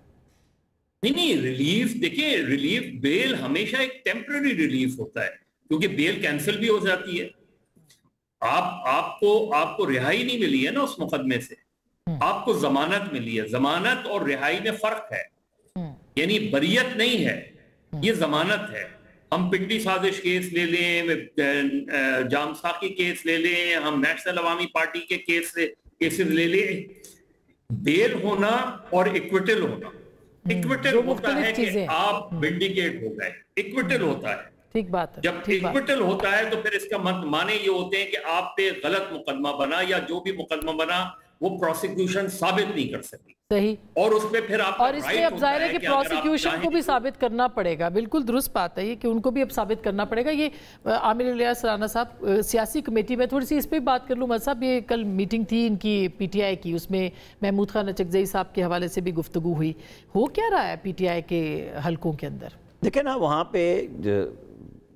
نہیں ریلیف، دیکھیں ریلیف، بیل ہمیشہ ایک ٹیمپرری ریلیف ہوتا ہے، کیونکہ بیل کینسل بھی ہو جاتی ہے. آپ کو رہائی نہیں ملی ہے نا اس مقدمے سے، آپ کو ضمانت ملی ہے. ضمانت اور رہائی میں فرق ہے، یعنی بریت نہیں ہے، یہ ضمانت ہے. ہم پنڈی سازش کیس لے لیں، جام ساقی کیس لے لیں، ہم نیشنل عوامی پارٹی کے کیسز لے لیں. بیل ہونا اور ایکویٹل ہونا इक्विटल होता है कि आप विंडिकेट हो गए, इक्विटल होता है। ठीक बात है। जब इक्विटल होता है तो फिर इसका माने ये होते हैं कि आप पे गलत मुकदमा बना या जो भी मुकदमा बना वो प्रोसिक्यूशन साबित नहीं कर सकी। सही। और उसमें फिर आप और इसमें अब जाहिर है कि प्रोसिक्यूशन को भी साबित करना पड़ेगा। बिल्कुल दुरुस्त बात है ये कि उनको भी अब साबित करना पड़ेगा। ये आमिर इलियास राना साहब, सियासी कमेटी में थोड़ी सी इस पर बात कर लूँ। मत साहब, ये कल मीटिंग थी इनकी PTI की, उसमें महमूद खान अचकज़ई साहब के हवाले से भी गुफ्तगू हुई। हो क्या रहा है PTI के हलकों के अंदर? देखें ना, वहाँ पे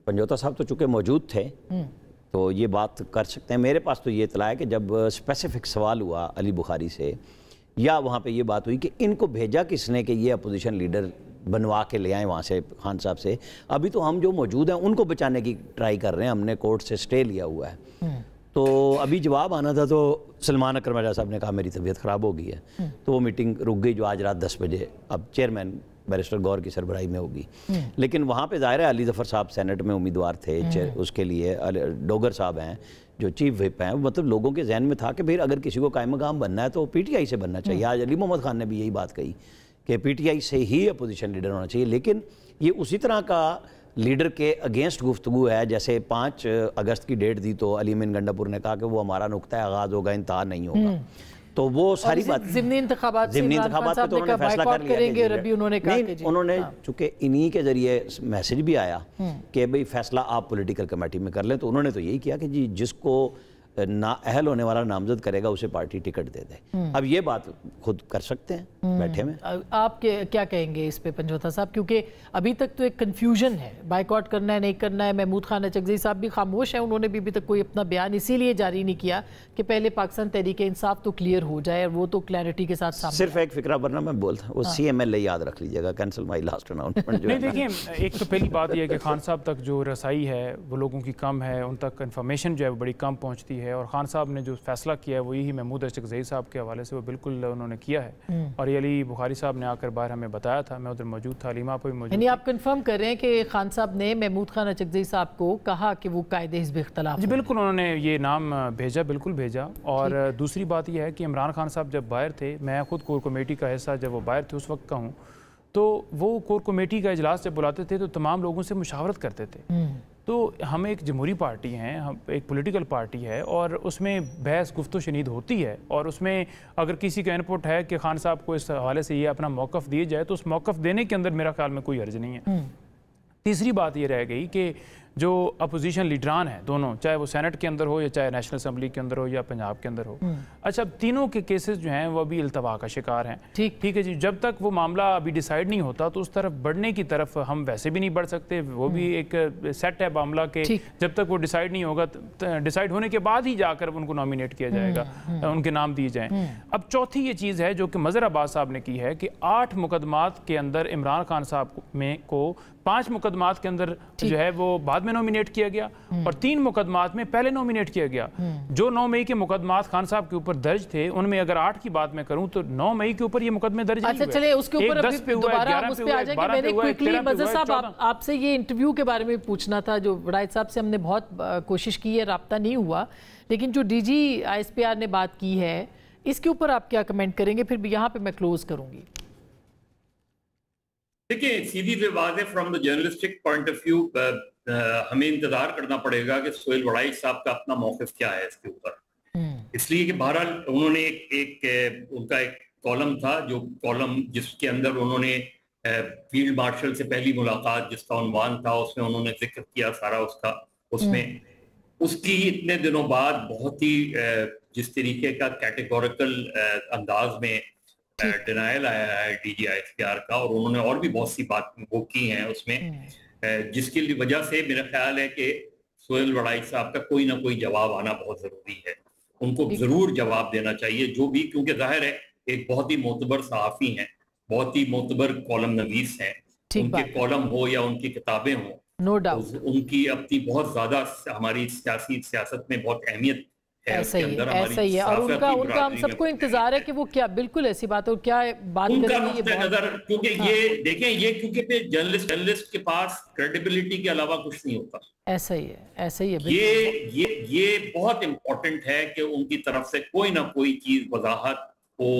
पंजोता साहब तो चूँकि मौजूद थे तो ये बात कर सकते हैं। मेरे पास तो ये इतला है कि जब स्पेसिफिक सवाल हुआ अली बुखारी से, या वहाँ पे ये बात हुई कि इनको भेजा किसने कि ये अपोजिशन लीडर बनवा के ले आए वहाँ से खान साहब से, अभी तो हम जो मौजूद हैं उनको बचाने की ट्राई कर रहे हैं, हमने कोर्ट से स्टे लिया हुआ है। तो अभी जवाब आना था तो सलमान अकरम राजा साहब ने कहा मेरी तबीयत ख़राब हो गई है, तो वो मीटिंग रुक गई जो आज रात 10 बजे अब चेयरमैन बैरिस्टर गौर की सरबराही में होगी। लेकिन वहाँ पे ज़ाहिर है अली ज़फ़र साहब सेनेट में उम्मीदवार थे, उसके लिए डोगर साहब हैं जो चीफ व्हिप हैं। मतलब लोगों के जहन में था कि फिर अगर किसी को कायम मकाम बनना है तो PTI से बनना चाहिए। आज अली मोहम्मद खान ने भी यही बात कही कि PTI से ही अपोजिशन लीडर होना चाहिए। लेकिन ये उसी तरह का लीडर के अगेंस्ट गुफ्तगू है जैसे 5 अगस्त की डेट दी तो अली अमीन गंडापुर ने कहा कि वो हमारा नुक्ता आगाज़ होगा, इंतहा नहीं होगा। तो वो सारी बात ज़िमनी इंतखाबात पे तो उन्होंने फैसला कर लिया। उन्होंने चूंकि इन्हीं के जरिए मैसेज भी आया कि भाई फैसला आप पॉलिटिकल कमेटी में कर लें, तो उन्होंने तो यही किया कि जी जिसको ना अहल होने वाला नामजद करेगा उसे पार्टी टिकट दे दे। अब ये बात खुद कर सकते हैं बैठे में। आप क्या कहेंगे इस पे पंजोता साहब, क्योंकि अभी तक तो एक कंफ्यूजन है, बाइकआउट करना है नहीं करना है। महमूद खान अचकज़ई साहब भी खामोश हैं, उन्होंने भी अभी तक कोई अपना बयान इसीलिए जारी नहीं किया कि पहले पाकिस्तान तहरीक इंसाफ तो क्लियर हो जाए, और वो तो क्लैरिटी के साथ सामने। सिर्फ एक फिक्रा वरना मैं बोलता वो CML याद रख लीजिएगा, कैंसिल माई लास्ट अनाउंसमेंट। नहीं देखिए, एक तो पहली बात यह है कि खान साहब तक जो रसाई है वो लोगों की कम है, उन तक इन्फॉर्मेशन जो है बड़ी कम पहुँचती है। और खान साहब ने जो फैसला किया है वो यही महमूद अचकज़ई साहब के हवाले से वो बिल्कुल उन्होंने किया है। और ये अली बुखारी साहब ने आकर बाहर हमें बताया था, मैं उधर मौजूद था, अलीमा पर भी मौजूद। यानी आप कंफर्म कर रहे हैं कि खान साहब ने महमूद खान अचकज़ई साहब को कहा कि वो कायदे हिज़्ब इख्तिलाफ? जी बिल्कुल, उन्होंने ये नाम भेजा, बिल्कुल भेजा। और दूसरी बात यह है कि इमरान खान साहब जब बाहर थे, मैं खुद कोर कमेटी का हिस्सा जब वो बाहर थे उस वक्त का हूँ, तो वो कोर कमेटी का इजलास जब बुलाते थे तो तमाम लोगों से मुशावरत करते थे। तो हम एक जमहूरी पार्टी हैं, हम एक पॉलिटिकल पार्टी है, और उसमें बहस गुफ्तो शनीद होती है। और उसमें अगर किसी का इनपुट है कि खान साहब को इस हवाले से ये अपना मौक़िफ़ दिए जाए तो उस मौक़िफ़ देने के अंदर मेरा ख्याल में कोई हर्ज नहीं है। तीसरी बात ये रह गई कि जो अपोजिशन लीडरान हैं दोनों, चाहे वो सेनेट के अंदर हो या चाहे नेशनल असम्बली के अंदर हो या पंजाब के अंदर हो, अच्छा तीनों के केसेस जो हैं वो अभी इल्तवा का शिकार हैं। ठीक है जी, जब तक वो मामला अभी डिसाइड नहीं होता तो उस तरफ बढ़ने की तरफ हम वैसे भी नहीं बढ़ सकते। वो भी एक सेट है मामला के, जब तक वो डिसाइड नहीं होगा, डिसाइड होने के बाद ही जाकर उनको नॉमिनेट किया जाएगा, उनके नाम दिए जाएँ। अब चौथी ये चीज़ है जो कि मज़हर अब्बास साहब ने की है कि 8 मुकदमात के अंदर इमरान खान साहब में को 5 मुकदमात के अंदर जो है वो बाद में नॉमिनेट किया गया और 3 मुकदमात में पहले नॉमिनेट किया गया। जो 9 मई के मुकदमात खान साहब के ऊपर दर्ज थे उनमें अगर 8 की बात मैं करूं तो 9 मई के ऊपर ये मुकदमे दर्ज नहीं हुए। अच्छा चलिए उसके ऊपर दोबारा हम उस पे आ जाएंगे। मैंने क्विकली मज़हर साहब आपसे ये इंटरव्यू के बारे में पूछना था, जो वड़ाइच साहब से हमने बहुत कोशिश की है, राब्ता नहीं हुआ, लेकिन जो DG ISPR ने बात की है इसके ऊपर आप क्या कमेंट करेंगे? फिर यहाँ पे मैं क्लोज करूंगी। देखिए सीधी सी बात है, from the journalistic point of view हमें इंतजार करना पड़ेगा कि सोहेल वड़ाइच साहब का अपना मौक़िफ़ क्या है इसके ऊपर। इसलिए कि बहरहाल उन्होंने एक उनका एक कॉलम था, जो कॉलम जिसके अंदर उन्होंने फील्ड मार्शल से पहली मुलाकात जिसका उन्वान था उसमें उन्होंने जिक्र किया सारा उसका, उसमें उसकी इतने दिनों बाद बहुत ही जिस तरीके का कैटेगोरिकल अंदाज में डिनायल आया है DG ISPR का, और उन्होंने और भी बहुत सी बात वो की हैं उसमें, जिसकी वजह से मेरा ख्याल है कि सोहेल वड़ाइच साहब का कोई ना कोई जवाब आना बहुत जरूरी है। उनको जरूर जवाब देना चाहिए जो भी, क्योंकि जाहिर है एक बहुत ही मोतबर सहाफ़ी हैं, बहुत ही मोतबर कॉलम नवीस हैं, उनके कॉलम हो या उनकी किताबें हों, नो डाउट उनकी अपनी बहुत ज्यादा हमारी सियासत में बहुत अहमियत है। ऐसा ही है और उनका हम सबको इंतजार है कि वो क्या, बिल्कुल ऐसी बात है, और क्या बात करेंगे नजर, क्योंकि ये देखें ये क्योंकि जर्नलिस्ट के पास क्रेडिबिलिटी के अलावा कुछ नहीं होता। ऐसा ही है ये बहुत इंपॉर्टेंट है कि उनकी तरफ से कोई ना कोई चीज वजाहत हो,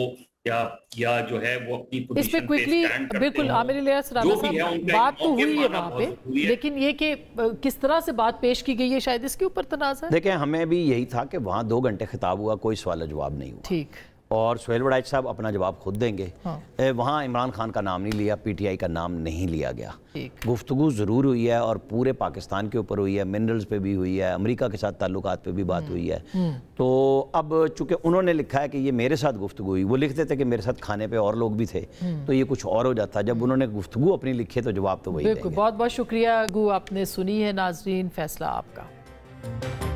या जो है वो अपनी इस पे पोजीशन पे क्विकली स्टैंड करते बिल्कुल हो। आमिर इलियास राना जो भी है साहब, उनका बात एक तो मौके हुई है पाना वहाँ बहुत पे, जरूरी है। लेकिन ये कि किस तरह से बात पेश की गई है, शायद इसके ऊपर तनाज़ा है। देखें, हमें भी यही था कि वहाँ 2 घंटे खिताब हुआ, कोई सवाल जवाब नहीं हुआ, ठीक, और सुहेल वड़ाइच साहब अपना जवाब खुद देंगे। वहाँ इमरान खान का नाम नहीं लिया, पीटीआई का नाम नहीं लिया गया। गुफ्तगू ज़रूर हुई है और पूरे पाकिस्तान के ऊपर हुई है, मिनरल्स पे भी हुई है, अमेरिका के साथ ताल्लुकात पे भी बात हुई है। तो अब चूंकि उन्होंने लिखा है कि ये मेरे साथ गुफ्तगू हुई, वो लिखते थे कि मेरे साथ खाने पे और लोग भी थे, तो ये कुछ और हो जाता। जब उन्होंने गुफ्तगू अपनी लिखी है तो जवाब तो वही देंगे। बहुत बहुत शुक्रिया, आपने सुनी है नाजरीन, फैसला आपका।